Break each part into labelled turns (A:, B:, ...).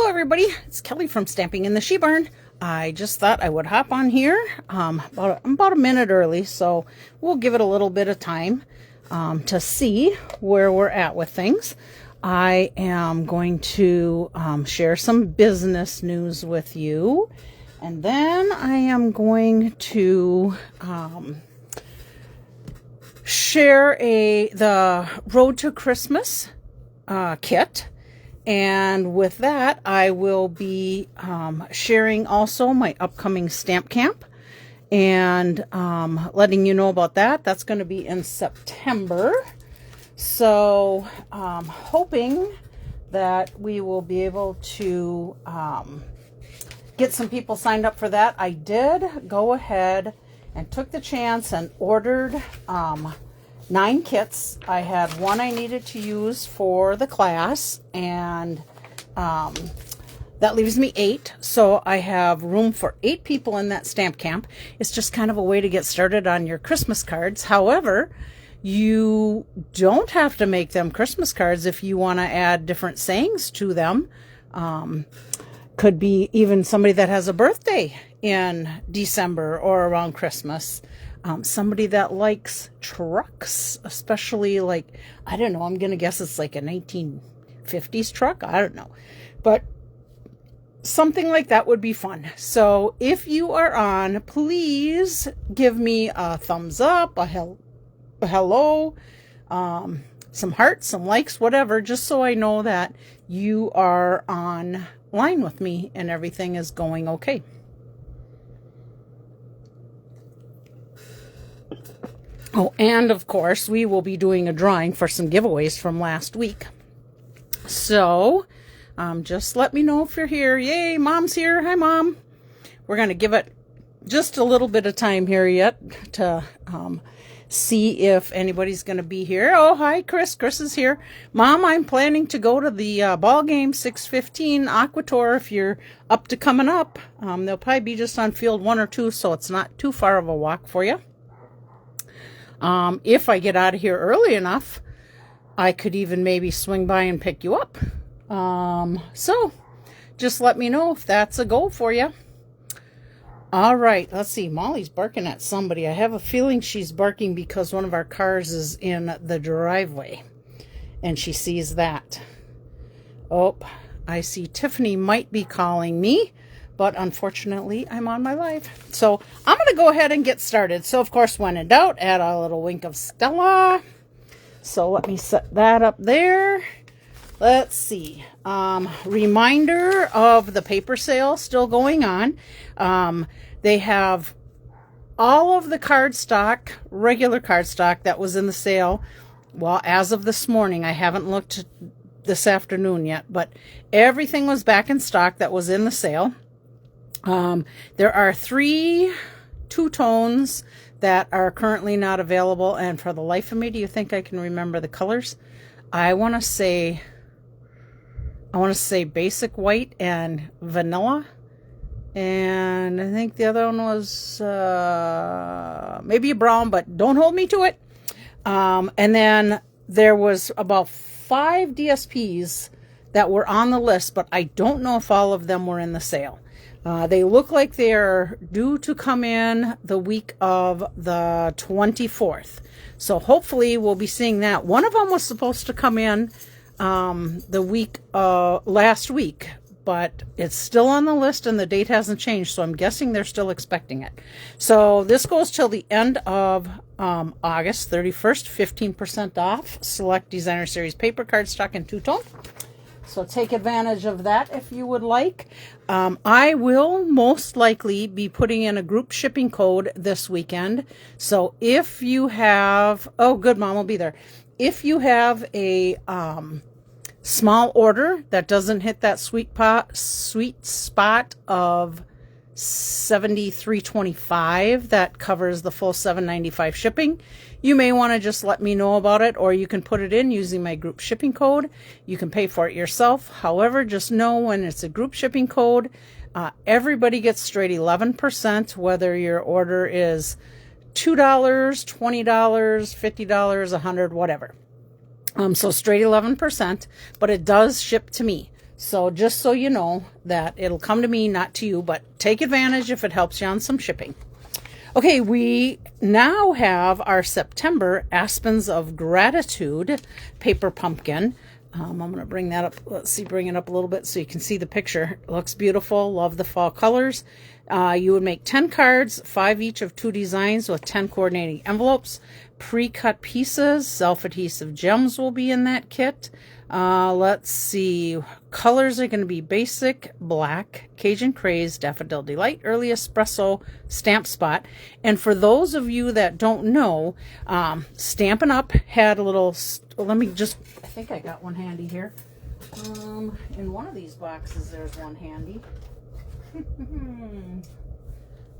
A: Hello everybody, it's Kelly from Stamping in the She Barn. I just thought I would hop on here. I'm about a minute early, so we'll give it a little bit of time to see where we're at with things. I am going to share some business news with you, and then I am going to share the Road to Christmas kit. And with that, I will be sharing also my upcoming stamp camp and letting you know about that. That's going to be in September. So hoping that we will be able to get some people signed up for that. I did go ahead and took the chance and ordered 9 kits. I had one I needed to use for the class, and that leaves me 8. So I have room for 8 people in that stamp camp. It's just kind of a way to get started on your Christmas cards. However, you don't have to make them Christmas cards if you want to add different sayings to them. Could be even somebody that has a birthday in December or around Christmas. Somebody that likes trucks, especially like, I don't know, I'm going to guess it's like a 1950s truck. I don't know. But something like that would be fun. So if you are on, please give me a thumbs up, a hello, some hearts, some likes, whatever, just so I know that you are online with me and everything is going okay. Oh, and of course, we will be doing a drawing for some giveaways from last week. So, just let me know if you're here. Yay, Mom's here. Hi, Mom. We're going to give it just a little bit of time here yet to see if anybody's going to be here. Oh, hi, Chris. Chris is here. Mom, I'm planning to go to the ball game, 6:15 Aqua Tour, if you're up to coming up. They'll probably be just on field 1 or 2, so it's not too far of a walk for you. If I get out of here early enough, I could even maybe swing by and pick you up. So just let me know if that's a goal for you. All right, let's see. Molly's barking at somebody. I have a feeling she's barking because one of our cars is in the driveway and she sees that. Oh, I see Tiffany might be calling me. But unfortunately, I'm on my live. So I'm going to go ahead and get started. So, of course, when in doubt, add a little wink of Stella. So let me set that up there. Let's see. Reminder of the paper sale still going on. They have all of the cardstock, regular cardstock that was in the sale. Well, as of this morning, I haven't looked this afternoon yet. But everything was back in stock that was in the sale. There are 3 two-tones that are currently not available, and for the life of me, do you think I can remember the colors? I want to say basic white and vanilla, and I think the other one was maybe a brown, but don't hold me to it. And then there was about 5 DSPs that were on the list, but I don't know if all of them were in the sale. They look like they're due to come in the week of the 24th. So hopefully we'll be seeing that. One of them was supposed to come in the week last week, but it's still on the list and the date hasn't changed. So I'm guessing they're still expecting it. So this goes till the end of August 31st, 15% off. Select Designer Series paper, cardstock, and two-tone. So take advantage of that if you would like. I will most likely be putting in a group shipping code this weekend. So if you have, oh good, Mom will be there. If you have a small order that doesn't hit that sweet spot of $73.25 that covers the full $7.95 shipping, you may want to just let me know about it, or you can put it in using my group shipping code. You can pay for it yourself. However, just know when it's a group shipping code, everybody gets straight 11%, whether your order is $2, $20, $50, $100, whatever. So straight 11%, but it does ship to me. So just so you know that it'll come to me, not to you, but take advantage if it helps you on some shipping. Okay, we now have our September Aspens of Gratitude paper pumpkin. I'm going to bring that up. Let's see, bring it up a little bit so you can see the picture. It looks beautiful. Love the fall colors. You would make 10 cards, 5 each of 2 designs with 10 coordinating envelopes. Pre-cut pieces, self-adhesive gems will be in that kit. Let's see. Colors are going to be basic, black, Cajun Craze, Daffodil Delight, Early Espresso, Stamp Spot. And for those of you that don't know, Stampin' Up! Had a little, let me just, I think I got one handy here. In one of these boxes, there's one handy.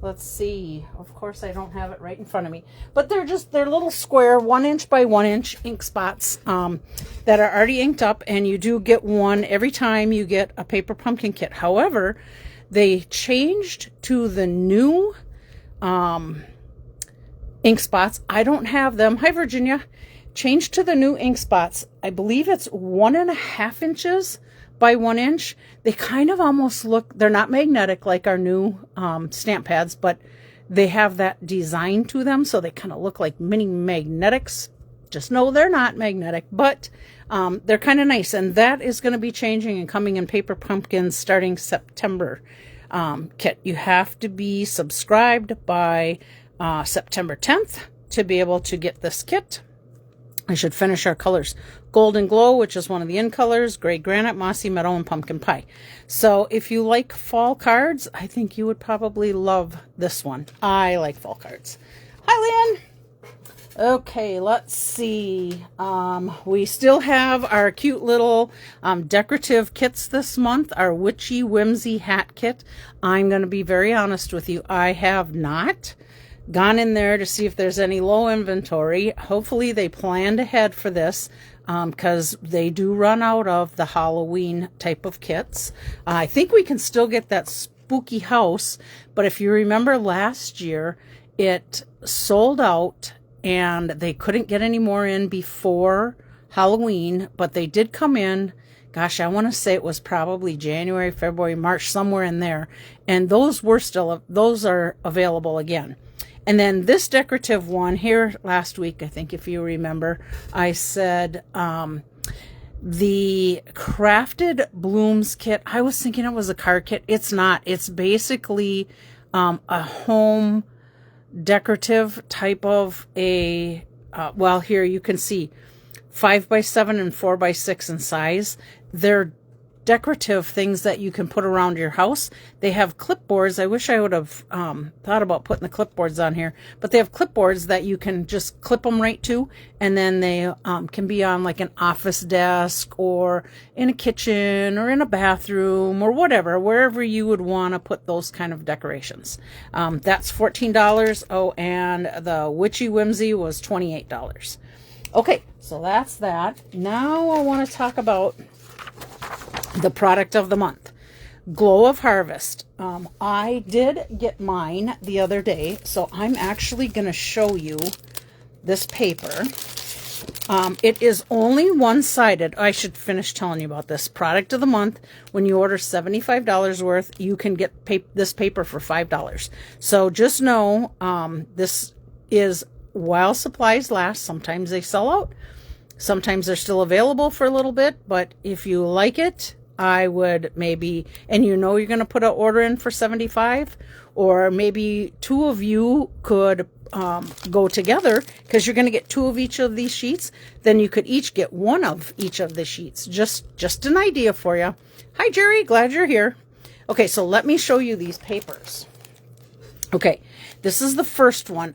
A: Let's see. Of course, I don't have it right in front of me. But they're little square 1 inch by 1 inch ink spots that are already inked up. And you do get one every time you get a paper pumpkin kit. However, they changed to the new ink spots. I don't have them. Hi, Virginia. Changed to the new ink spots. I believe it's 1.5 inches by 1 inch. They kind of almost look, they're not magnetic like our new stamp pads, but they have that design to them, so they kind of look like mini magnetics. Just know they're not magnetic, but they're kind of nice, and that is going to be changing and coming in paper pumpkins starting September kit. You have to be subscribed by September 10th to be able to get this kit. I should finish our colors. Golden Glow, which is one of the in colors, Gray Granite, Mossy Meadow, and Pumpkin Pie. So if you like fall cards, I think you would probably love this one. I like fall cards. Hi, Lynn. Okay, let's see. We still have our cute little decorative kits this month, our Witchy Whimsy hat kit. I'm going to be very honest with you. I have not gone in there to see if there's any low inventory. Hopefully they planned ahead for this because they do run out of the Halloween type of kits. I think we can still get that spooky house, but if you remember last year, it sold out and they couldn't get any more in before Halloween, but they did come in. Gosh, I want to say it was probably January, February, March, somewhere in there. And those are available again. And then this decorative one here last week, I think if you remember, I said the Crafted Blooms kit. I was thinking it was a card kit. It's not. It's basically a home decorative type of a, well, here you can see 5x7 and 4x6 in size. They're decorative things that you can put around your house. They have clipboards. I wish I would have thought about putting the clipboards on here, but they have clipboards that you can just clip them right to, and then they can be on like an office desk or in a kitchen or in a bathroom or whatever, wherever you would want to put those kind of decorations. That's $14. Oh, and the Witchy Whimsy was $28. Okay, so that's that. Now I want to talk about the product of the month, Glow of Harvest. I did get mine the other day, so I'm actually going to show you this paper. It is only one-sided. I should finish telling you about this product of the month. When you order $75 worth, you can get this paper for $5. So just know this is while supplies last. Sometimes they sell out. Sometimes they're still available for a little bit, but if you like it, I would maybe, and you know you're going to put an order in for $75, or maybe 2 of you could go together because you're going to get 2 of each of these sheets. Then you could each get 1 of each of the sheets. Just an idea for you. Hi, Jerry. Glad you're here. Okay, so let me show you these papers. Okay, this is the first one.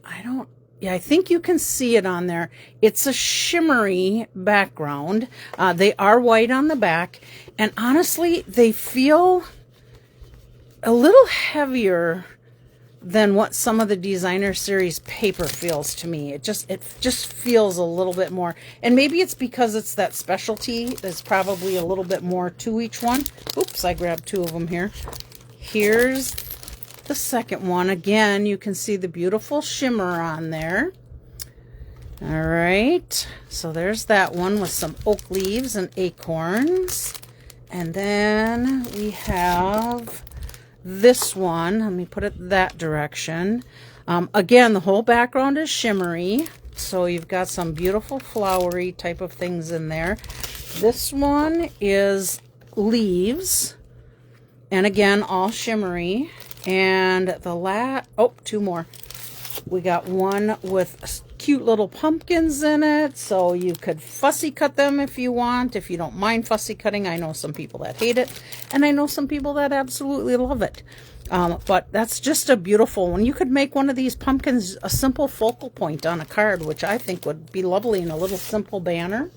A: I think you can see it on there. It's a shimmery background. They are white on the back. And honestly, they feel a little heavier than what some of the designer series paper feels to me. It just feels a little bit more. And maybe it's because it's that specialty. There's probably a little bit more to each one. Oops, I grabbed 2 of them here. Here's the second one. Again, you can see the beautiful shimmer on there. All right, so there's that one with some oak leaves and acorns. And then we have this one. Let me put it that direction. Again, the whole background is shimmery. So you've got some beautiful flowery type of things in there. This one is leaves. And again, all shimmery. And the two more. We got one with cute little pumpkins in it, so you could fussy cut them if you want. If you don't mind fussy cutting, I know some people that hate it, and I know some people that absolutely love it. But that's just a beautiful one. You could make one of these pumpkins a simple focal point on a card, which I think would be lovely in a little simple banner.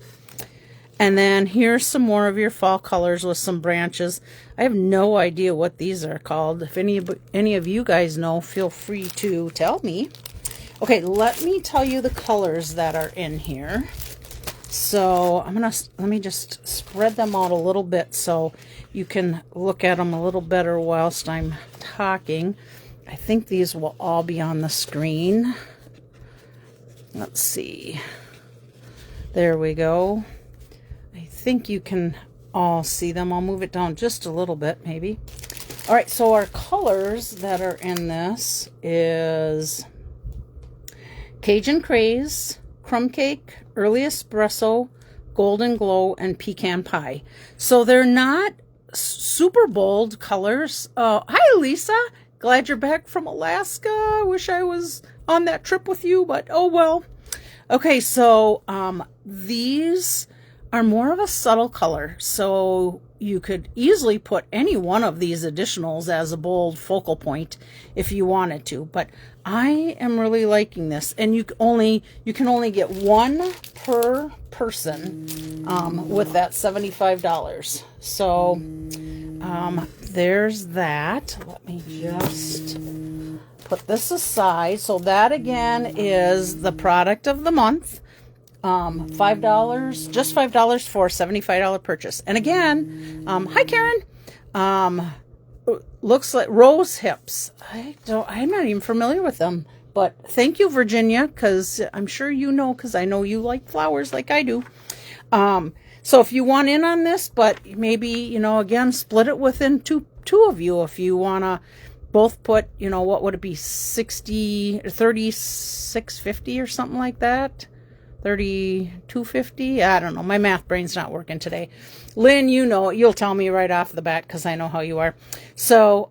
A: And then here's some more of your fall colors with some branches. I have no idea what these are called. If any of you guys know, feel free to tell me. Okay, let me tell you the colors that are in here. So let me just spread them out a little bit so you can look at them a little better whilst I'm talking. I think these will all be on the screen. Let's see. There we go. I think you can all see them. I'll move it down just a little bit, maybe. All right, so our colors that are in this is Cajun Craze, Crumb Cake, Early Espresso, Golden Glow, and Pecan Pie. So they're not super bold colors. Hi, Lisa. Glad you're back from Alaska. I wish I was on that trip with you, but oh well. Okay, so these are more of a subtle color, so you could easily put any one of these additionals as a bold focal point if you wanted to, but I am really liking this. And you can only get one per person with that $75. So there's that. Let me just put this aside. So that again is the product of the month. $5, just $5 for a $75 purchase. And again, hi Karen. Looks like rose hips. I'm not even familiar with them, but thank you, Virginia, because I'm sure you know, because I know you like flowers like I do. So if you want in on this, but maybe, again, split it within two of you. If you want to both put, what would it be? 36.50 or something like that. 32.50. I don't know. My math brain's not working today. Lynn, you'll tell me right off the bat because I know how you are. So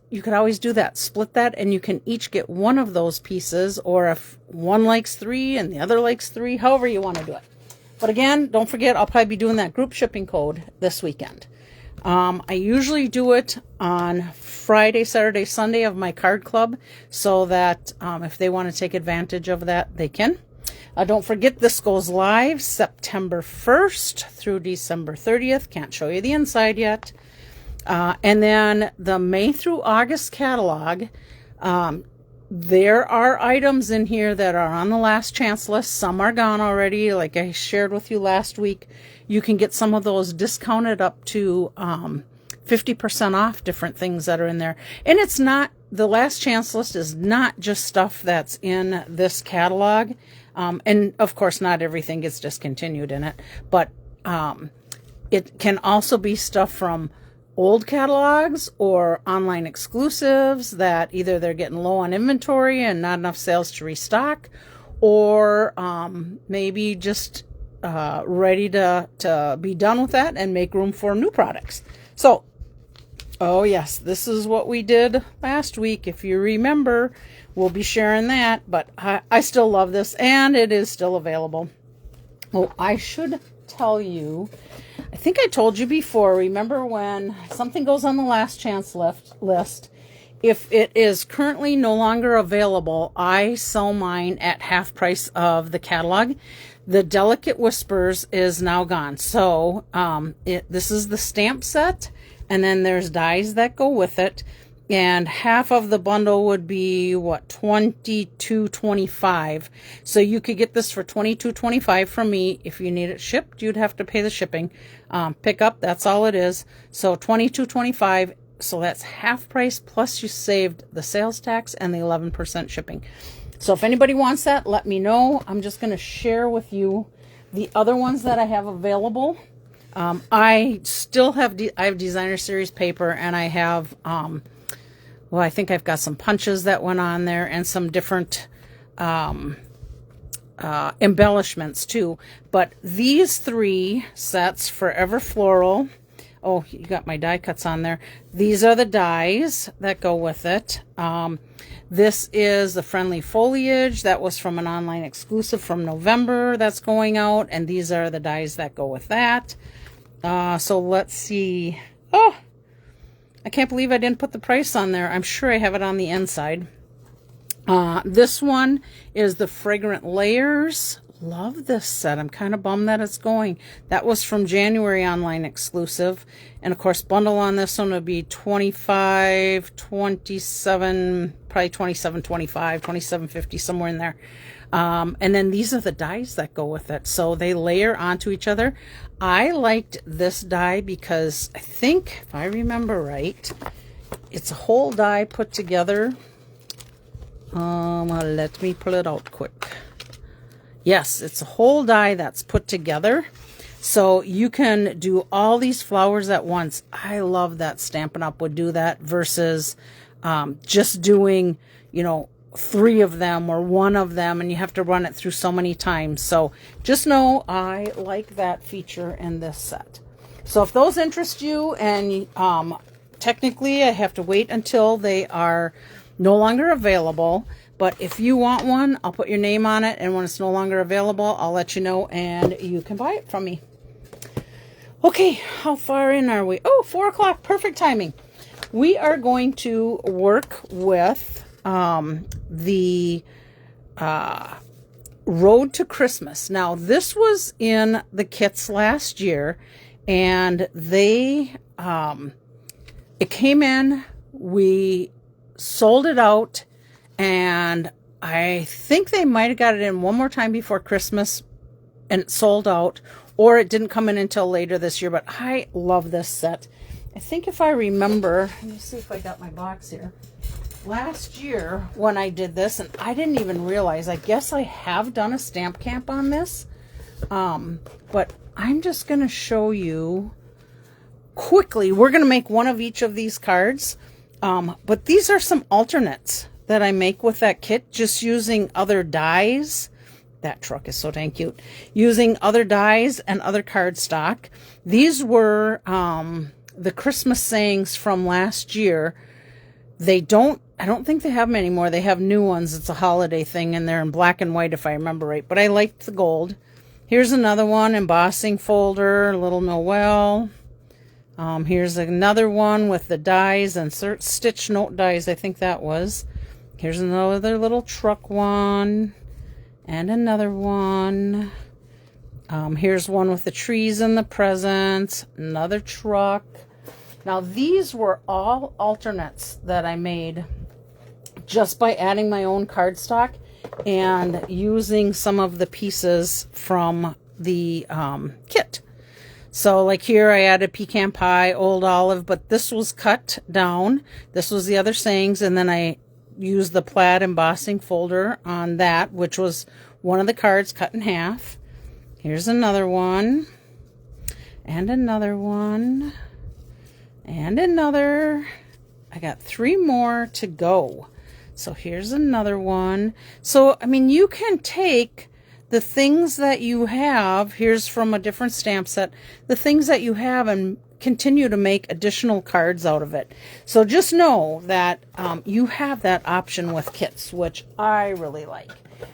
A: you could always do that. Split that, and you can each get one of those pieces, or if one likes 3 and the other likes 3, however you want to do it. But again, don't forget, I'll probably be doing that group shipping code this weekend. I usually do it on Friday, Saturday, Sunday of my card club, so that if they want to take advantage of that, they can. Don't forget, this goes live September 1st through December 30th. Can't show you the inside yet. And then the May through August catalog, there are items in here that are on the last chance list. Some are gone already. Like I shared with you last week, you can get some of those discounted up to 50% off different things that are in there. And it's not, the last chance list is not just stuff that's in this catalog. And of course, not everything gets discontinued in it, but it can also be stuff from old catalogs or online exclusives that either they're getting low on inventory and not enough sales to restock, or maybe just ready to be done with that and make room for new products. So, oh yes, this is what we did last week. If you remember, we'll be sharing that, but I still love this, and it is still available. Oh, I should tell you, I think I told you before, remember when something goes on the last chance list, if it is currently no longer available, I sell mine at half price of the catalog. The Delicate Whispers is now gone. So this is the stamp set, and then there's dies that go with it. And half of the bundle would be what, $22.25. So you could get this for $22.25 from me. If you need it shipped, you'd have to pay the shipping. Pick up, that's all it is. So $22.25. So that's half price, plus you saved the sales tax and the 11% shipping. So if anybody wants that, let me know. I'm just going to share with you the other ones that I have available. I still have, I have designer series paper, and I have, well, I think I've got some punches that went on there and some different embellishments too. But these 3 sets, Forever Floral. Oh, you got my die cuts on there. These are the dies that go with it. This is the Friendly Foliage. That was from an online exclusive from November that's going out. And these are the dies that go with that. So let's see. Oh, I can't believe I didn't put the price on there. I'm sure I have it on the inside. This one is the Fragrant Layers. Love this set. I'm kind of bummed that it's going. That was from January online exclusive. And of course, bundle on this one would be $25, $27, probably $27, $25, $27.50, somewhere in there. And then these are the dies that go with it. So they layer onto each other. I liked this die because I think, if I remember right, it's a whole die put together. Let me pull it out quick. Yes, it's a whole die that's put together. So you can do all these flowers at once. I love that Stampin' Up! Would do that versus just doing, 3 of them or 1 of them, and you have to run it through so many times. So just know I like that feature in this set. So if those interest you, and technically I have to wait until they are no longer available, but if you want one, I'll put your name on it, and when it's no longer available, I'll let you know and you can buy it from me. Okay, how far in are we? Oh, 4 o'clock, perfect timing. We are going to work with the Road to Christmas. Now, this was in the kits last year, and they, it came in, we sold it out, and I think they might have got it in one more time before Christmas and it sold out, or it didn't come in until later this year. But I love this set. I think if I remember, let me see if I got my box here. Last year when I did this, and I didn't even realize, I guess I have done a stamp camp on this, but I'm just going to show you quickly. We're going to make one of each of these cards, but these are some alternates that I make with that kit, just using other dies. That truck is so dang cute. Using other dies and other cardstock. These were the Christmas sayings from last year. I don't think they have them anymore. They have new ones. It's a holiday thing, and they're in black and white if I remember right. But I liked the gold. Here's another one, embossing folder, a little Noel. Here's another one with the dies and stitch note dies, I think that was. Here's another little truck one, and another one. Here's one with the trees and the presents, another truck. Now, these were all alternates that I made just by adding my own cardstock and using some of the pieces from the kit. So like here I added pecan pie, old olive, but this was cut down. This was the other sayings, and then I used the plaid embossing folder on that, which was one of the cards cut in half. Here's another one, and another one, and another. I got 3 more to go. So here's another one. So, I mean, you can take the things that you have, here's from a different stamp set, the things that you have, and continue to make additional cards out of it. So just know that you have that option with kits, which I really like.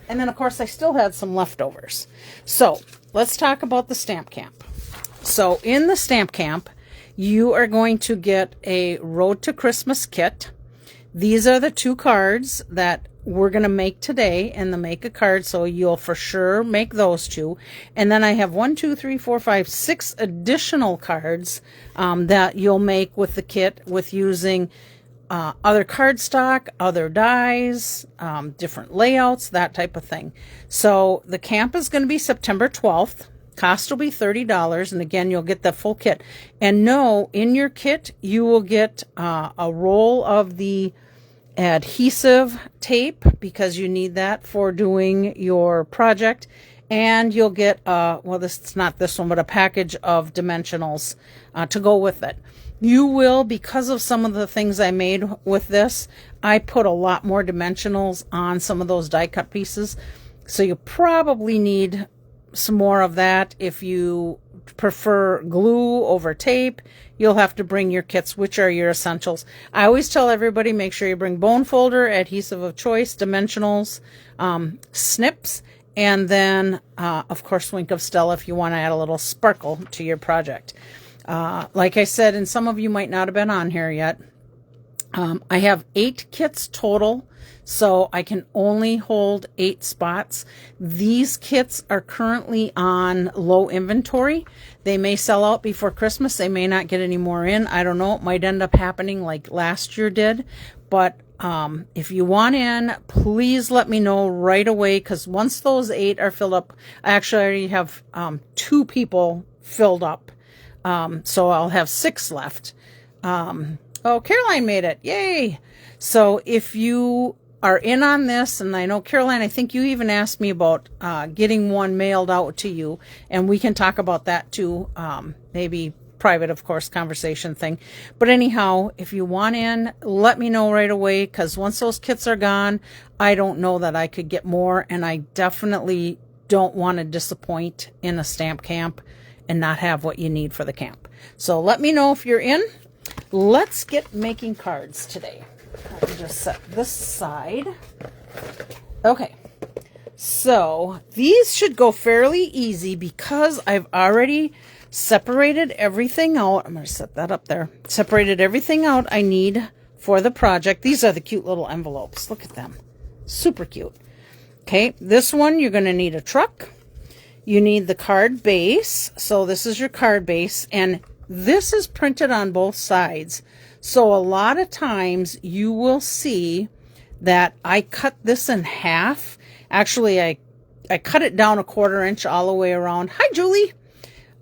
A: And then, of course, I still had some leftovers. So let's talk about the stamp camp. So in the stamp camp, you are going to get a Road to Christmas kit. These are the 2 cards that we're going to make today in the Make a Card, so you'll for sure make those 2. And then I have 1, 2, 3, 4, 5, 6 additional cards that you'll make with the kit with using other cardstock, other dies, different layouts, that type of thing. So the camp is going to be September 12th. Cost will be $30, and again, you'll get the full kit. And no, in your kit, you will get a roll of the adhesive tape, because you need that for doing your project, and you'll get, well, it's not this one, but a package of dimensionals to go with it. You will, because of some of the things I made with this, I put a lot more dimensionals on some of those die cut pieces. So you probably need some more of that. If you prefer glue over tape, you'll have to bring your kits, which are your essentials. I always tell everybody, make sure you bring bone folder, adhesive of choice, dimensionals, snips, and then, of course, Wink of Stella if you want to add a little sparkle to your project. Like I said, and some of you might not have been on here yet, I have 8 kits total, so I can only hold 8 spots. These kits are currently on low inventory. They may sell out before Christmas. They may not get any more in. I don't know. It might end up happening like last year did. But if you want in, please let me know right away, because once those 8 are filled up, I actually already have 2 people filled up. So I'll have 6 left. Oh, Caroline made it. Yay. So if you are in on this, and I know, Caroline, I think you even asked me about getting one mailed out to you, and we can talk about that too, maybe private, of course, conversation thing. But anyhow, if you want in, let me know right away, because once those kits are gone, I don't know that I could get more, and I definitely don't want to disappoint in a stamp camp and not have what you need for the camp. So let me know if you're in. Let's get making cards today. I'll just set this aside. Okay, so these should go fairly easy because I've already separated everything out. I'm going to set that up there. Separated everything out I need for the project. These are the cute little envelopes. Look at them. Super cute. Okay, this one you're going to need a truck. You need the card base. So this is your card base, and this is printed on both sides. So a lot of times you will see that I cut this in half. Actually, I cut it down 1/4 inch all the way around. Hi, Julie.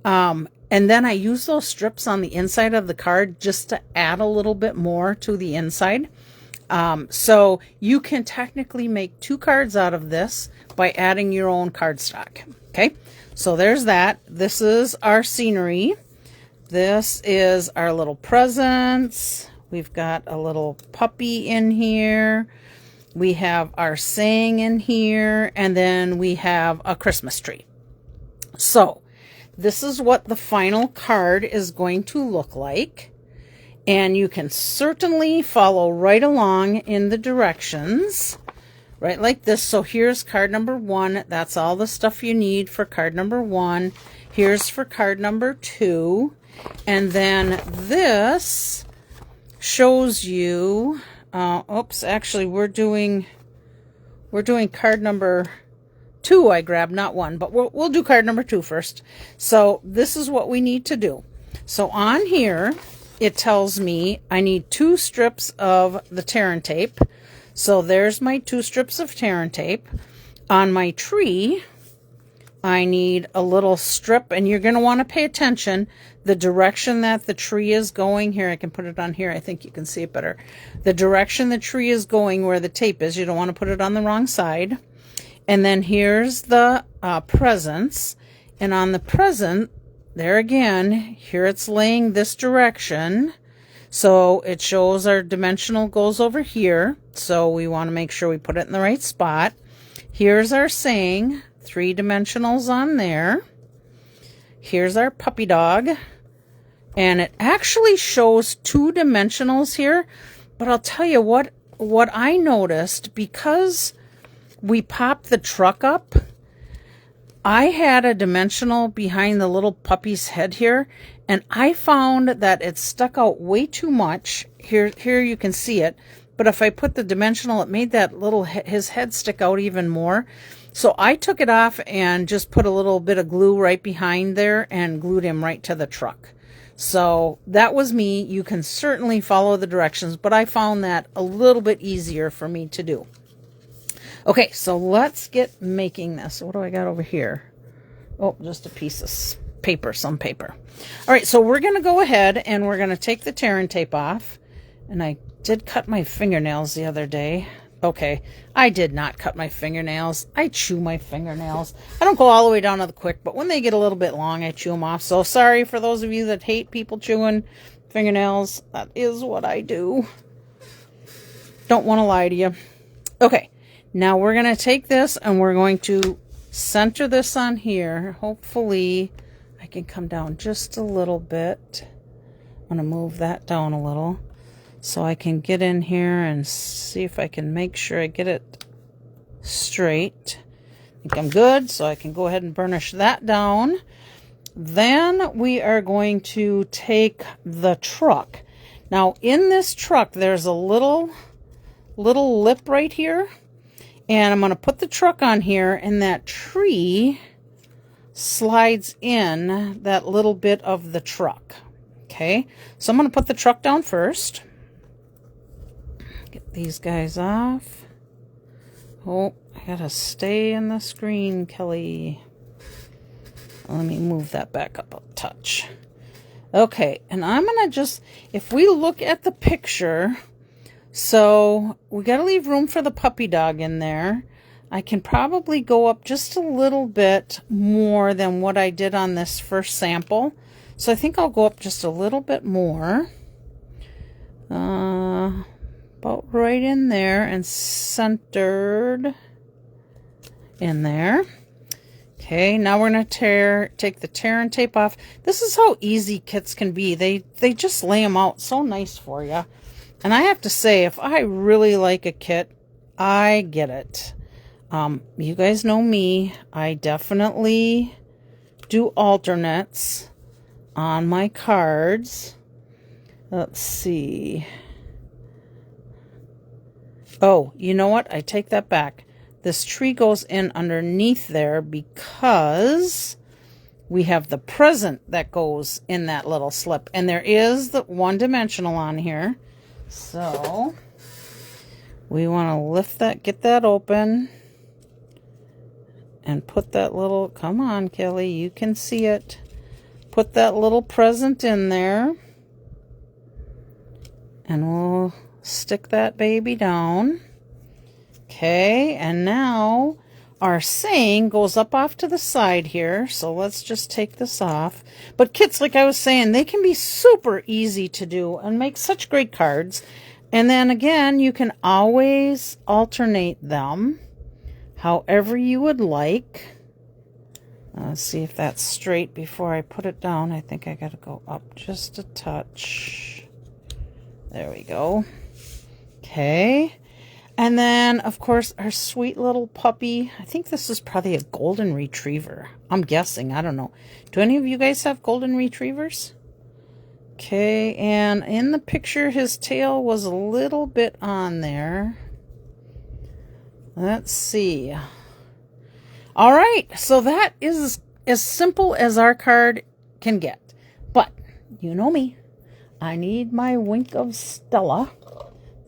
A: And then I use those strips on the inside of the card just to add a little bit more to the inside. So you can technically make 2 cards out of this by adding your own cardstock. Okay, so there's that. This is our scenery. This is our little presents. We've got a little puppy in here. We have our saying in here. And then we have a Christmas tree. So this is what the final card is going to look like. And you can certainly follow right along in the directions. Right like this. So here's card number 1. That's all the stuff you need for card number 1. Here's for card number 2. And then this shows you, oops, actually we're doing card number 2 I grabbed, not 1, but we'll do card number 2 first. So this is what we need to do. So on here, it tells me I need 2 strips of the tear and tape. So there's my 2 strips of tear and tape. On my tree, I need a little strip, and you're going to want to pay attention the direction that the tree is going. Here, I can put it on here. I think you can see it better. The direction the tree is going, where the tape is, you don't want to put it on the wrong side. And then here's the presents. And on the present, there again, here it's laying this direction. So it shows our dimensional goes over here. So we want to make sure we put it in the right spot. Here's our saying. 3 dimensionals on there. Here's our puppy dog. And it actually shows 2 dimensionals here. But I'll tell you what I noticed, because we popped the truck up, I had a dimensional behind the little puppy's head here, and I found that it stuck out way too much. Here you can see it. But if I put the dimensional, it made that little his head stick out even more. So I took it off and just put a little bit of glue right behind there and glued him right to the truck. So that was me. You can certainly follow the directions, but I found that a little bit easier for me to do. Okay, so let's get making this. What do I got over here? Oh, just a piece of paper, some paper. All right, so we're going to go ahead and we're going to take the tear and tape off. And I did cut my fingernails the other day. Okay, I did not cut my fingernails. I chew my fingernails. I don't go all the way down to the quick, but when they get a little bit long, I chew them off. So sorry for those of you that hate people chewing fingernails. That is what I do. Don't want to lie to you. Okay, now we're going to take this and we're going to center this on here. Hopefully, I can come down just a little bit. I'm going to move that down a little, so I can get in here and see if I can make sure I get it straight. I think I'm good, so I can go ahead and burnish that down. Then we are going to take the truck. Now in this truck, there's a little lip right here. And I'm going to put the truck on here, and that tree slides in that little bit of the truck. Okay, so I'm going to put the truck down first. Get these guys off. Oh, I gotta stay in the screen, Kelly. Let me move that back up a touch. Okay, and I'm gonna just, if we look at the picture, so we gotta leave room for the puppy dog in there. I can probably go up just a little bit more than what I did on this first sample. So I think I'll go up just a little bit more. About right in there and centered in there. Okay, now we're going to take the tear and tape off. This is how easy kits can be. They just lay them out so nice for you. And I have to say, if I really like a kit, I get it. You guys know me. I definitely do alternates on my cards. Let's see. Oh, you know what? I take that back. This tree goes in underneath there because we have the present that goes in that little slip. And there is the one-dimensional on here. So we want to lift that, get that open, and put that little, come on, Kelly, you can see it. Put that little present in there. And we'll stick that baby down. Okay, and now our saying goes up off to the side here. So let's just take this off. But kits, like I was saying, they can be super easy to do and make such great cards. And then again, you can always alternate them however you would like. Let's see if that's straight before I put it down. I think I got to go up just a touch. There we go. Okay. And then, of course, our sweet little puppy. I think this is probably a golden retriever. I'm guessing. I don't know. Do any of you guys have golden retrievers? Okay. And in the picture, his tail was a little bit on there. Let's see. All right. So that is as simple as our card can get. But you know me. I need my wink of Stella.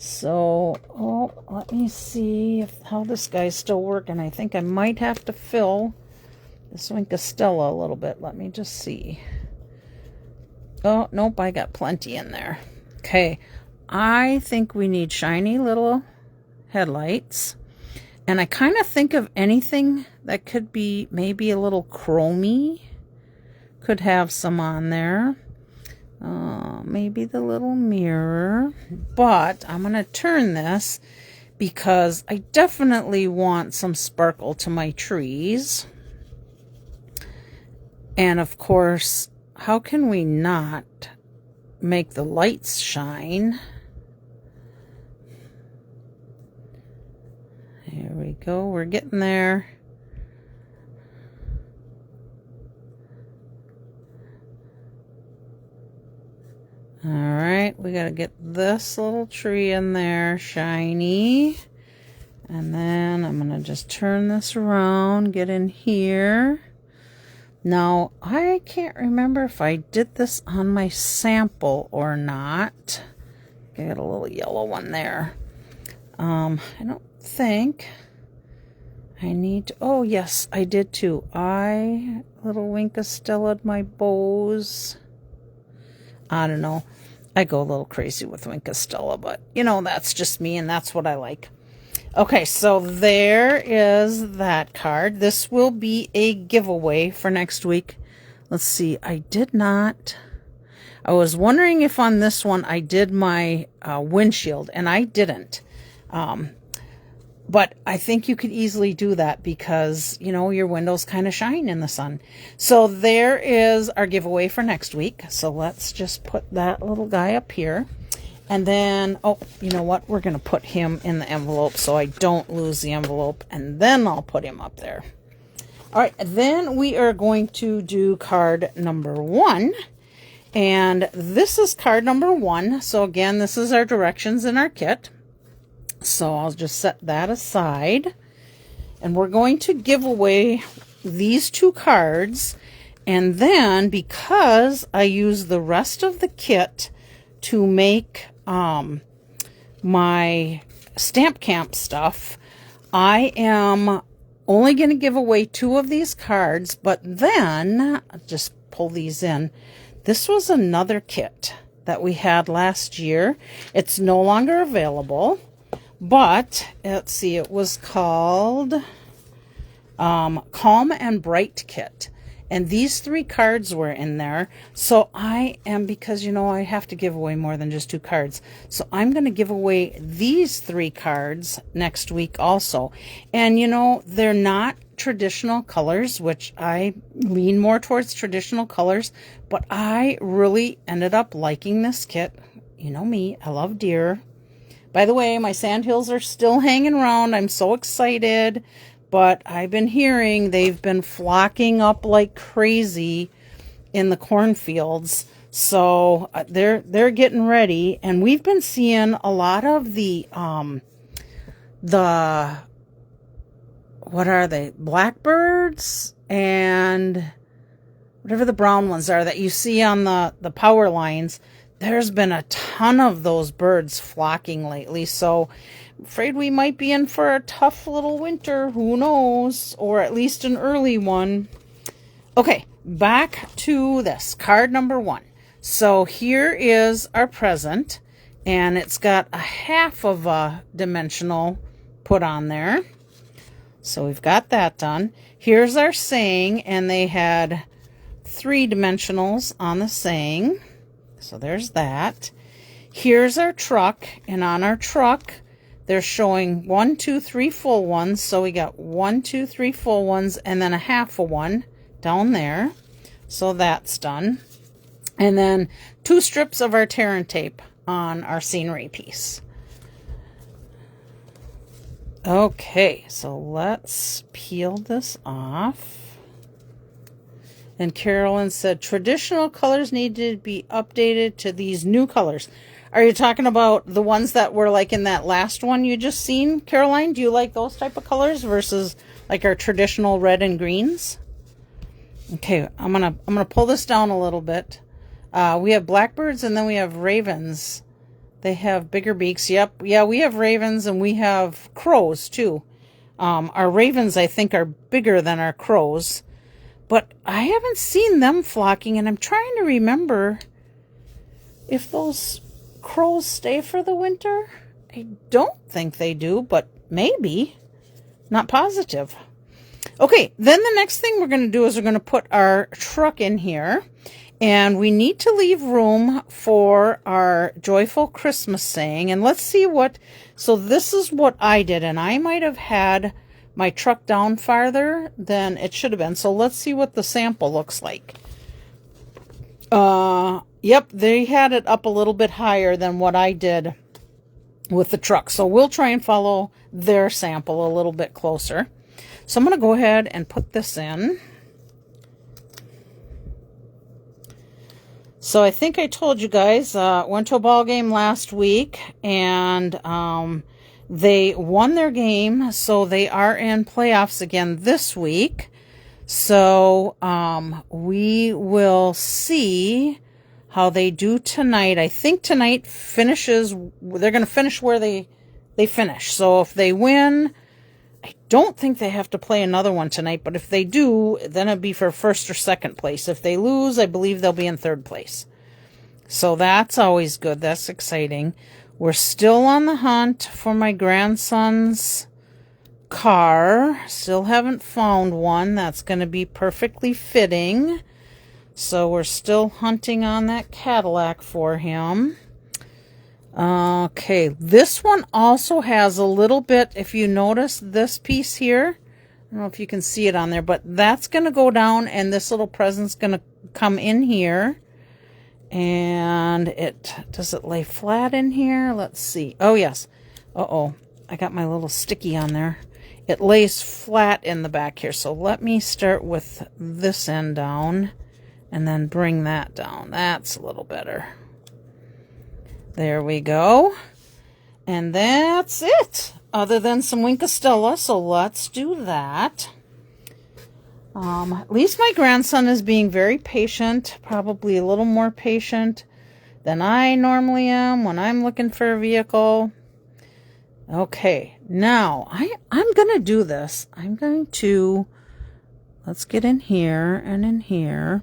A: So, let me see how this guy's still working. I think I might have to fill this wink of Stella a little bit. Let me just see. Oh, nope, I got plenty in there. Okay, I think we need shiny little headlights. And I kind of think of anything that could be maybe a little chromey. Could have some on there. Maybe the little mirror, but I'm going to turn this because I definitely want some sparkle to my trees. And of course, how can we not make the lights shine? Here we go. We're getting there. All right, we got to get this little tree in there, shiny. And then I'm going to just turn this around, get in here. Now, I can't remember if I did this on my sample or not. I got a little yellow one there. I don't think I need to, oh yes, I did too. Little wink of Stella, my bows. I don't know. I go a little crazy with wink of Stella, but you know, that's just me and that's what I like. Okay, so there is that card. This will be a giveaway for next week. Let's see, I was wondering if on this one I did my windshield, and I didn't. But I think you could easily do that because, you know, your windows kind of shine in the sun. So there is our giveaway for next week. So let's just put that little guy up here. And then, oh, you know what? We're going to put him in the envelope so I don't lose the envelope. And then I'll put him up there. All right, then we are going to do card number 1. And this is card number 1. So again, this is our directions in our kit. So I'll just set that aside. And we're going to give away these 2 cards. And then, because I use the rest of the kit to make my Stamp Camp stuff, I am only going to give away 2 of these cards. But then, I'll just pull these in. This was another kit that we had last year. It's no longer available. But, let's see, it was called Calm and Bright Kit. And these 3 cards were in there. So because, you know, I have to give away more than just 2 cards. So I'm going to give away these 3 cards next week also. And, you know, they're not traditional colors, which I lean more towards traditional colors. But I really ended up liking this kit. You know me, I love deer. By the way, my sandhills are still hanging around. I'm so excited. But I've been hearing they've been flocking up like crazy in the cornfields. So they're getting ready. And we've been seeing a lot of the what are they? Blackbirds and whatever the brown ones are that you see on the power lines. There's been a ton of those birds flocking lately, so I'm afraid we might be in for a tough little winter. Who knows? Or at least an early one. Okay, back to this. Card number 1. So here is our present, and it's got a half of a dimensional put on there. So we've got that done. Here's our saying, and they had 3 dimensionals on the saying. So there's that. Here's our truck, and on our truck, they're showing 1, 2, 3 full ones. So we got 1, 2, 3 full ones, and then a half of one down there. So that's done. And then 2 strips of our tear and tape on our scenery piece. Okay, so let's peel this off. And Carolyn said, traditional colors need to be updated to these new colors. Are you talking about the ones that were like in that last one you just seen, Caroline? Do you like those type of colors versus like our traditional red and greens? Okay, I'm gonna pull this down a little bit. We have blackbirds and then we have ravens. They have bigger beaks. Yep, yeah, we have ravens and we have crows too. Our ravens, I think, are bigger than our crows. But I haven't seen them flocking, and I'm trying to remember if those crows stay for the winter. I don't think they do, but maybe. Not positive. Okay, then the next thing we're going to do is we're going to put our truck in here. And we need to leave room for our joyful Christmas saying. And let's see so this is what I did, and I might have had my truck down farther than it should have been. So let's see what the sample looks like. Yep, they had it up a little bit higher than what I did with the truck. So we'll try and follow their sample a little bit closer. So I'm going to go ahead and put this in. So I think I told you guys, went to a ball game last week, and they won their game, so they are in playoffs again this week. So we will see how they do tonight. I think tonight they're going to finish where they finish. So if they win, I don't think they have to play another one tonight, but if they do, then it'll be for first or second place. If they lose, I believe they'll be in third place. So that's always good. That's exciting. We're still on the hunt for my grandson's car. Still haven't found one that's going to be perfectly fitting. So we're still hunting on that Cadillac for him. Okay, this one also has a little bit, if you notice this piece here, I don't know if you can see it on there, but that's going to go down and this little present's going to come in here. And does it lay flat in here? Let's see. Oh, yes. Uh-oh, I got my little sticky on there. It lays flat in the back here. So let me start with this end down and then bring that down. That's a little better. There we go. And that's it. Other than some Wink of Stella, so let's do that. At least my grandson is being very patient, probably a little more patient than I normally am when I'm looking for a vehicle. Okay, now I'm going to do this. I'm going to, let's get in here and in here.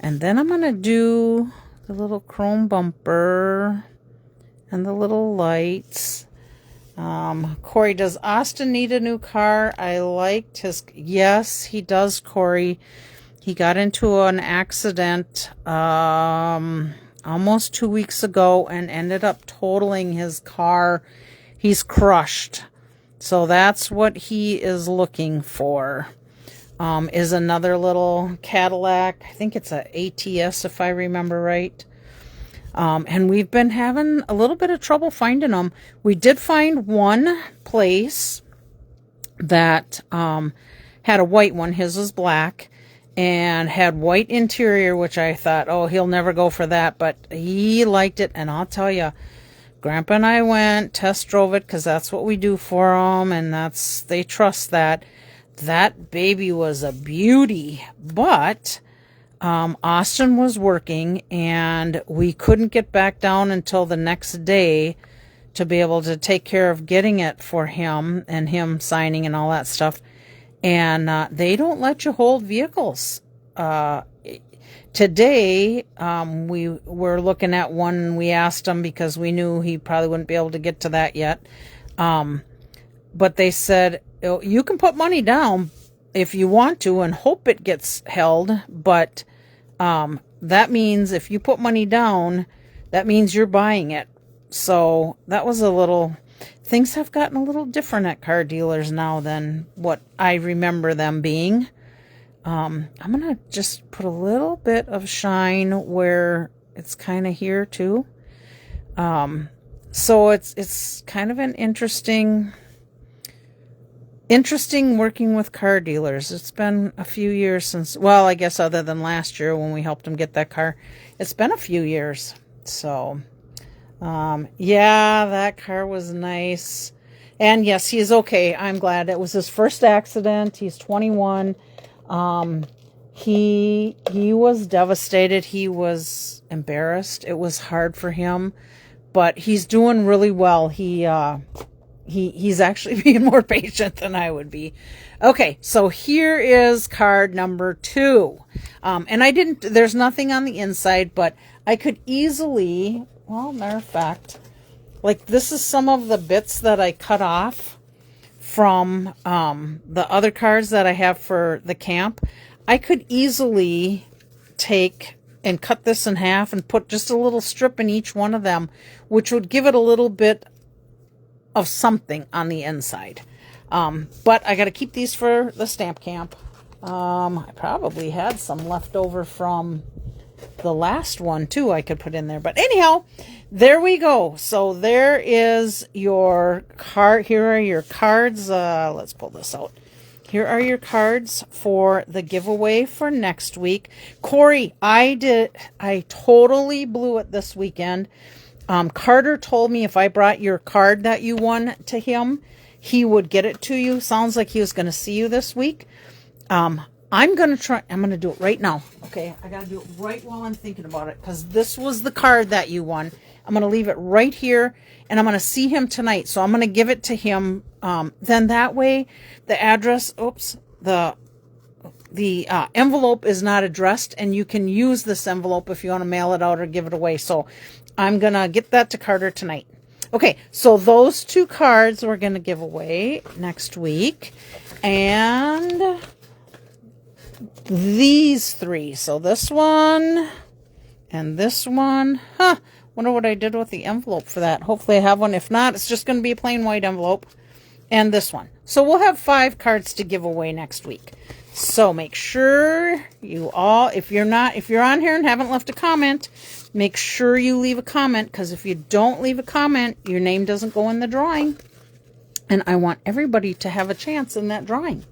A: And then I'm going to do the little chrome bumper and the little lights. Corey, does Austin need a new car? I liked his, yes, he does, Corey. He got into an accident, almost 2 weeks ago and ended up totaling his car. He's crushed. So that's what he is looking for, is another little Cadillac. I think it's a ATS if I remember right. And we've been having a little bit of trouble finding them. We did find one place that had a white one. His was black and had white interior, which I thought, oh, he'll never go for that. But he liked it. And I'll tell you, Grandpa and I went, test drove it because that's what we do for them. And they trust that. That baby was a beauty. But Austin was working and we couldn't get back down until the next day to be able to take care of getting it for him and him signing and all that stuff. And they don't let you hold vehicles. Today, we were looking at one. We asked him because we knew he probably wouldn't be able to get to that yet. But they said, you can put money down if you want to and hope it gets held, but that means if you put money down, that means you're buying it. So that was things have gotten a little different at car dealers now than what I remember them being. I'm going to just put a little bit of shine where it's kind of here too. So it's kind of an interesting working with car dealers. It's been a few years since, well, I guess other than last year when we helped him get that car, it's been a few years. So, yeah, that car was nice. And yes, he is okay. I'm glad. It was his first accident. He's 21. He was devastated. He was embarrassed. It was hard for him, but he's doing really well. He's actually being more patient than I would be. Okay, so here is card number 2. And there's nothing on the inside, but I could easily, well, matter of fact, like this is some of the bits that I cut off from the other cards that I have for the camp. I could easily take and cut this in half and put just a little strip in each one of them, which would give it a little bit of something on the inside. But I got to keep these for the stamp camp. I probably had some left over from the last one too I could put in there. But anyhow, there we go. So there is your card. Here are your cards. Let's pull this out. Here are your cards for the giveaway for next week. Corey, I totally blew it this weekend. Carter told me if I brought your card that you won to him, he would get it to you. Sounds like he was going to see you this week. I'm going to do it right now. Okay, I got to do it right while I'm thinking about it because this was the card that you won. I'm going to leave it right here and I'm going to see him tonight. So I'm going to give it to him. Then that way the address, the the envelope is not addressed, and you can use this envelope if you want to mail it out or give it away. So I'm going to get that to Carter tonight. Okay, so those 2 cards we're going to give away next week. And these 3. So this one and this one. Wonder what I did with the envelope for that. Hopefully I have one. If not, it's just going to be a plain white envelope. And this one. So we'll have 5 cards to give away next week. So make sure you all, if you're on here and haven't left a comment, make sure you leave a comment, because if you don't leave a comment, your name doesn't go in the drawing. And I want everybody to have a chance in that drawing.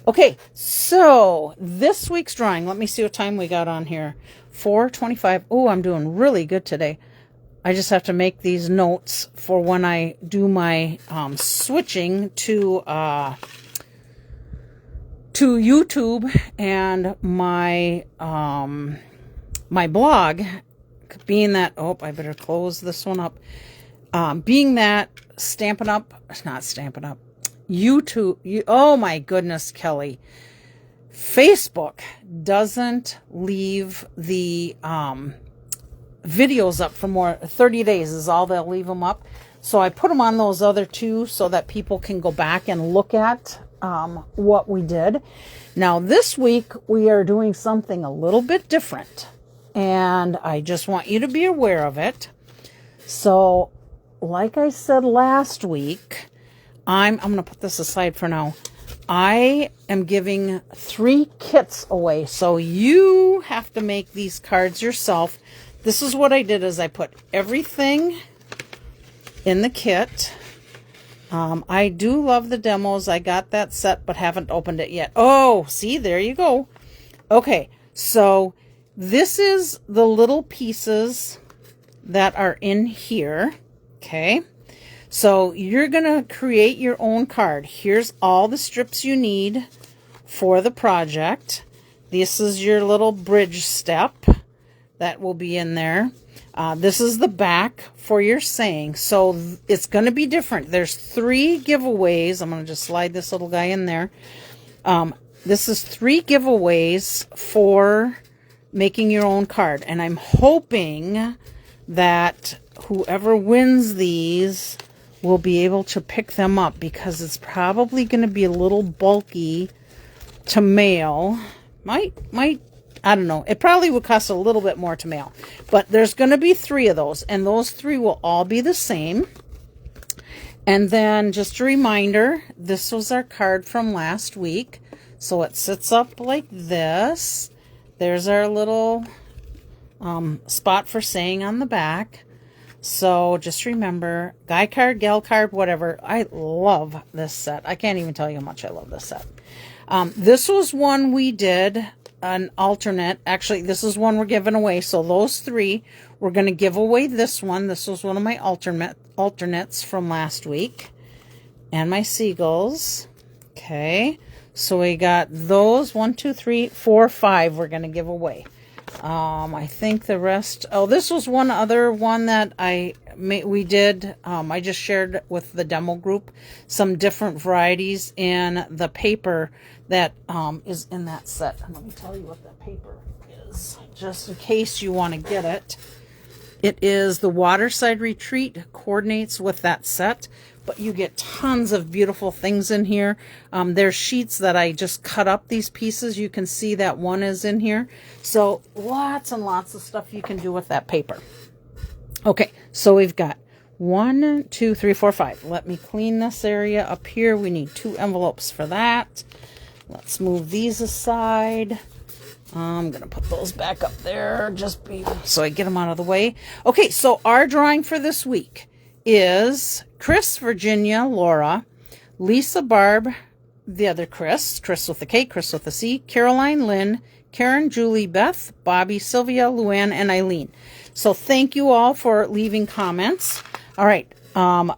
A: Okay, so this week's drawing, let me see what time we got on here. 4:25. Oh, I'm doing really good today. I just have to make these notes for when I do my switching to YouTube and my my blog. Being that, oh, I better close this one up. Being that Stampin' Up, not Stampin' Up, YouTube, oh my goodness, Kelly. Facebook doesn't leave the videos up for more. 30 days is all they'll leave them up. So I put them on those other 2 so that people can go back and look at what we did. Now this week we are doing something a little bit different, and I just want you to be aware of it. So like I said last week, I'm going to put this aside for now. I am giving 3 kits away. So you have to make these cards yourself. This is what I did, is I put everything in the kit. I do love the demos. I got that set, but haven't opened it yet. Oh, see, there you go. Okay, so this is the little pieces that are in here. Okay, so you're going to create your own card. Here's all the strips you need for the project. This is your little bridge step that will be in there. This is the back for your saying. So it's going to be different. There's 3 giveaways. I'm going to just slide this little guy in there. This is 3 giveaways for making your own card. And I'm hoping that whoever wins these will be able to pick them up, because it's probably going to be a little bulky to mail. Might I don't know. It probably would cost a little bit more to mail. But there's going to be 3 of those. And those 3 will all be the same. And then just a reminder, this was our card from last week. So it sits up like this. There's our little spot for saying on the back. So just remember, guy card, gal card, whatever. I love this set. I can't even tell you how much I love this set. This was one we did an alternate. Actually, this is one we're giving away. So those 3, we're going to give away this one. This was one of my alternates from last week. And my seagulls. Okay. So we got those 1, 2, 3, 4, 5 we're going to give away. I think the rest, oh, this was one other one that we did. I just shared with the demo group some different varieties in the paper that is in that set. And let me tell you what that paper is, just in case you want to get it. It is the Waterside Retreat, coordinates with that set, but you get tons of beautiful things in here. There's sheets that I just cut up these pieces. You can see that one is in here. So lots and lots of stuff you can do with that paper. Okay, so we've got 1, 2, 3, 4, 5. Let me clean this area up here. We need 2 envelopes for that. Let's move these aside. I'm going to put those back up there so I get them out of the way. Okay, so our drawing for this week is Chris, Virginia, Laura, Lisa, Barb, the other Chris with a K, Chris with a C, Caroline, Lynn, Karen, Julie, Beth, Bobby, Sylvia, Luann, and Eileen. So thank you all for leaving comments. All right,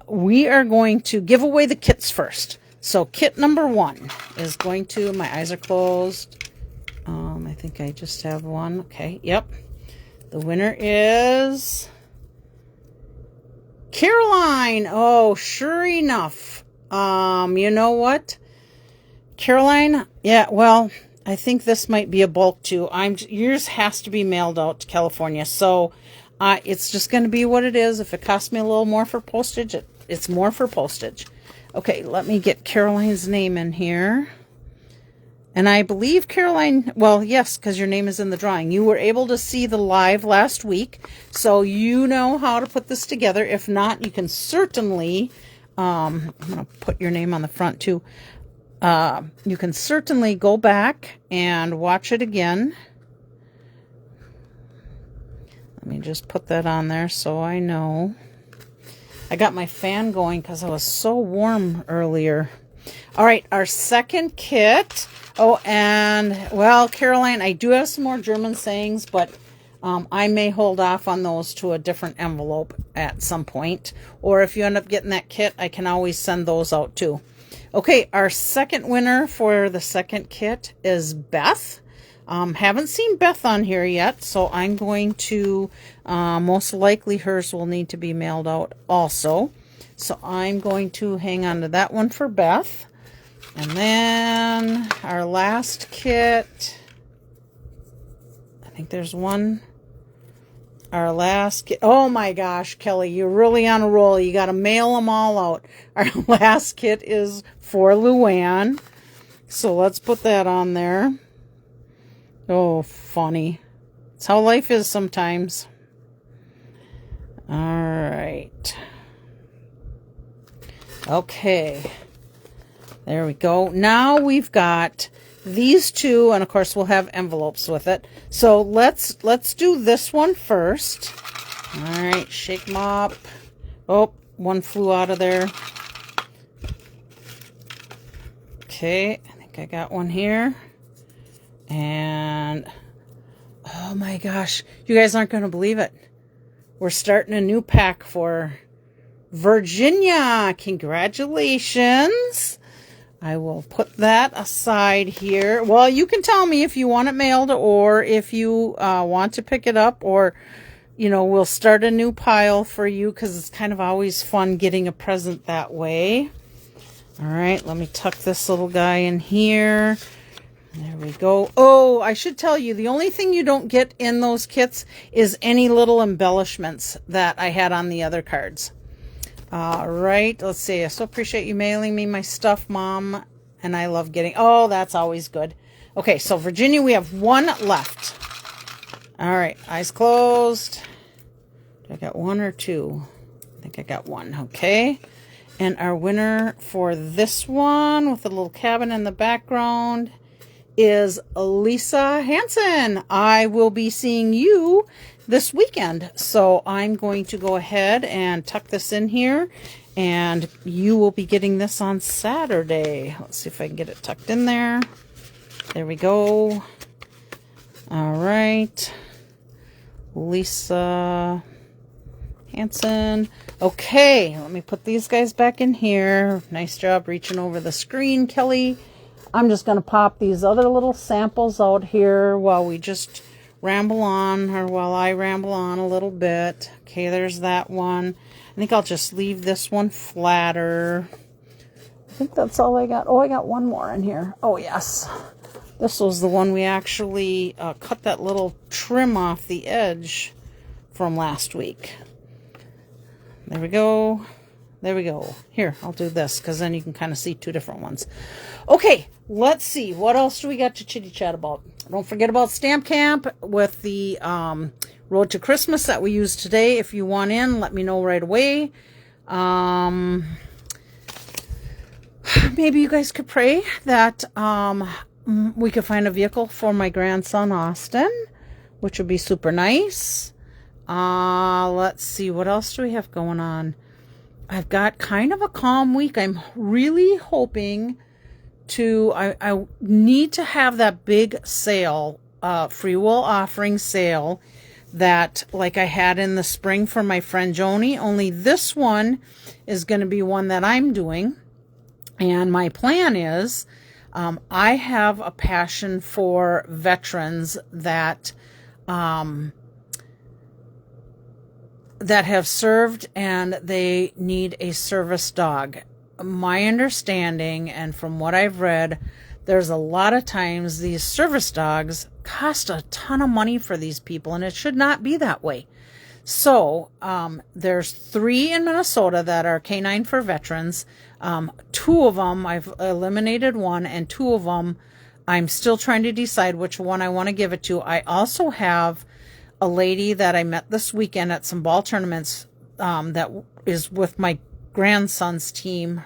A: we are going to give away the kits first. So kit number 1 is going to, my eyes are closed. I think I just have one. Okay, yep. The winner is Caroline. Oh, sure enough. You know what? Caroline, yeah, well, I think this might be a bulk too. Yours has to be mailed out to California. So it's just going to be what it is. If it costs me a little more for postage, it's more for postage. Okay, let me get Caroline's name in here. And I believe Caroline, well, yes, because your name is in the drawing. You were able to see the live last week, so you know how to put this together. If not, you can certainly, I'm going to put your name on the front too. You can certainly go back and watch it again. Let me just put that on there so I know. I got my fan going because I was so warm earlier. All right, our second kit. Oh, and, well, Caroline, I do have some more German sayings, but I may hold off on those to a different envelope at some point. Or if you end up getting that kit, I can always send those out too. Okay, our second winner for the second kit is Beth. Haven't seen Beth on here yet, so I'm going to, most likely hers will need to be mailed out also. So I'm going to hang on to that one for Beth. And then our last kit, I think there's one. Our last kit, oh my gosh, Kelly, you're really on a roll. You got to mail them all out. Our last kit is for Luann. So let's put that on there. Oh, funny. It's how life is sometimes. All right. Okay. There we go. Now we've got these two, and of course we'll have envelopes with it. So let's do this one first. All right, shake them up. Oh, one flew out of there. Okay, I think I got one here. And oh my gosh, you guys aren't going to believe it. We're starting a new pack for Virginia. Congratulations. I will put that aside here. Well, you can tell me if you want it mailed or if you want to pick it up, or, you know, we'll start a new pile for you because it's kind of always fun getting a present that way. All right, let me tuck this little guy in here. There we go. Oh, I should tell you, the only thing you don't get in those kits is any little embellishments that I had on the other cards. All right, let's see. I so appreciate you mailing me my stuff, Mom, and I love getting... Oh, that's always good. Okay, so Virginia, we have one left. All right, eyes closed. I got one or two? I think I got one. Okay, and our winner for this one with the little cabin in the background is Lisa Hansen. I will be seeing you this weekend, so I'm going to go ahead and tuck this in here, and you will be getting this on Saturday. Let's see if I can get it tucked in there. There we go. All right, Lisa Hansen. Okay, let me put these guys back in here. Nice job reaching over the screen, Kelly. I'm just going to pop these other little samples out here while we just ramble on, or while I ramble on a little bit. Okay, there's that one. I think I'll just leave this one flatter. I think that's all I got. Oh, I got one more in here. Oh, yes. This was the one we actually cut that little trim off the edge from last week. There we go. There we go. Here, I'll do this because then you can kind of see two different ones. Okay, let's see. What else do we got to chitty chat about? Don't forget about Stamp Camp with the Road to Christmas that we used today. If you want in, let me know right away. Maybe you guys could pray that we could find a vehicle for my grandson, Austin, which would be super nice. Let's see. What else do we have going on? I've got kind of a calm week. I'm really hoping to, I need to have that big sale, free will offering sale that like I had in the spring for my friend Joni, only this one is going to be one that I'm doing. And my plan is, I have a passion for veterans that have served and they need a service dog. My understanding, and from what I've read, there's a lot of times these service dogs cost a ton of money for these people, and it should not be that way. So there's 3 in Minnesota that are canine for veterans. 2 of them, I've eliminated 1, and 2 of them, I'm still trying to decide which one I want to give it to. I also have a lady that I met this weekend at some ball tournaments that is with my grandson's team.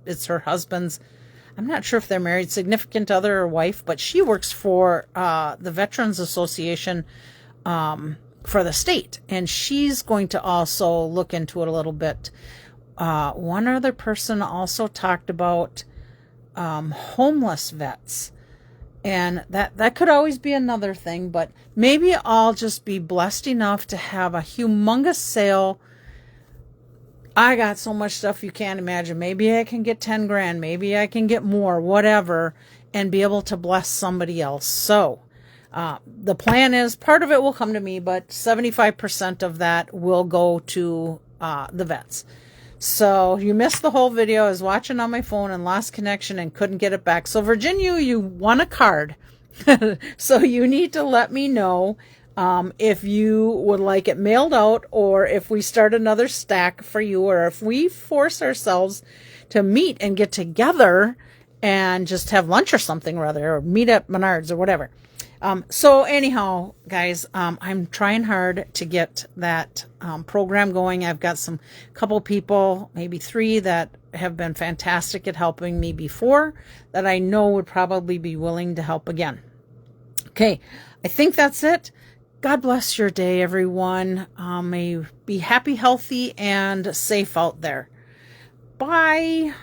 A: It's her husband's, I'm not sure if they're married, significant other or wife, but she works for the Veterans Association for the state, and she's going to also look into it a little bit. One other person also talked about homeless vets, and that could always be another thing, but maybe I'll just be blessed enough to have a humongous sale. I got so much stuff you can't imagine. Maybe I can get 10 grand, maybe I can get more, whatever, and be able to bless somebody else. So the plan is part of it will come to me, but 75% of that will go to the vets. So you missed the whole video. I was watching on my phone and lost connection and couldn't get it back. So Virginia, you won a card. So you need to let me know if you would like it mailed out, or if we start another stack for you, or if we force ourselves to meet and get together and just have lunch or something rather, or meet at Menards or whatever. So anyhow, guys, I'm trying hard to get that program going. I've got couple people, maybe 3, that have been fantastic at helping me before, that I know would probably be willing to help again. Okay, I think that's it. God bless your day, everyone. May be happy, healthy, and safe out there. Bye.